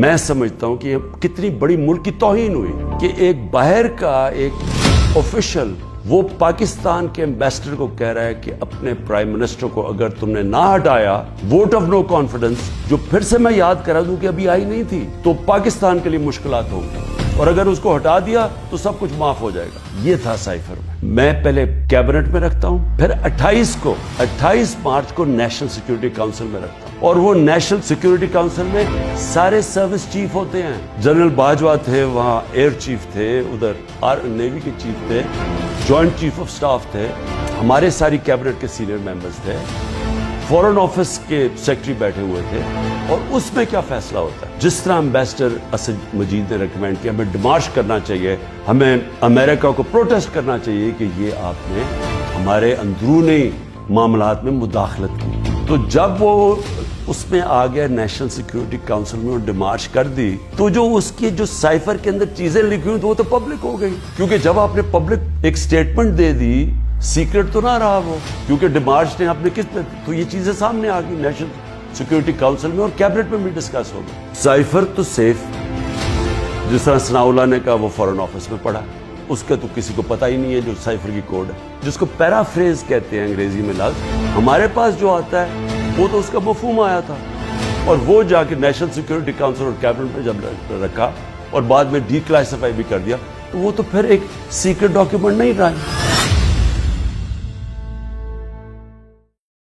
मैं समझता हूं कि ये कितनी बड़ी मुल्क की तौहीन हुई कि एक बाहर का एक ऑफिशियल वो पाकिस्तान के एम्बेसडर को कह रहा है कि अपने प्राइम मिनिस्टर को अगर तुमने ना हटाया, वोट ऑफ नो कॉन्फिडेंस, जो फिर से मैं याद करा दूं कि अभी आई नहीं थी, तो पाकिस्तान के लिए मुश्किलात होंगी, और अगर उसको हटा दिया तो सब कुछ माफ हो जाएगा। ये था साइफर में। मैं पहले कैबिनेट में रखता हूं, फिर 28 मार्च को नेशनल सिक्योरिटी काउंसिल में रखता हूं, और वो नेशनल सिक्योरिटी काउंसिल में सारे सर्विस चीफ होते हैं। जनरल बाजवा थे, वहां एयर चीफ थे, उधर नेवी के चीफ थे, जॉइंट चीफ ऑफ स्टाफ थे, हमारे सारी कैबिनेट के सीनियर मेंबर्स थे, फॉरेन ऑफिस के सेक्रेटरी बैठे हुए थे, और उसमें क्या फैसला होता है। जिस तरह एम्बेसडर असद मजीद ने रिकमेंड किया, हमें डिमार्श करना चाहिए, हमें अमेरिका को प्रोटेस्ट करना चाहिए कि ये आपने हमारे अंदरूनी मामलात में मुदाखलत की। तो जब वो उसमें आ गया नेशनल सिक्योरिटी काउंसिल में, डिमार्श कर दी, तो जो उसकी जो साइफर के अंदर चीजें लिखी हुई, तो वो तो पब्लिक हो गई। क्योंकि जब आपने पब्लिक एक स्टेटमेंट दे दी, सीक्रेट तो ना रहा वो, क्योंकि डिमार्श ने आपने किस पे, तो ये चीजें सामने आ गई नेशनल सिक्योरिटी काउंसिल में, और कैबिनेट में भी डिस्कस हो गई। साइफर तो सेफ, जिस तरह सनाउल्लाह ने कहा, वो फॉरेन ऑफिस में पड़ा, उसका तो किसी को पता ही नहीं है जो साइफर की कोड है, जिसको पैराफ्रेज कहते हैं अंग्रेजी में लफ्ज। हमारे पास जो आता है वो तो उसका मफहूम आया था, और वो जाके नेशनल सिक्योरिटी काउंसिल और कैबिनेट में जब रखा और बाद में डीक्लासिफाई भी कर दिया, तो वो तो फिर एक सीक्रेट डॉक्यूमेंट नहीं रहा।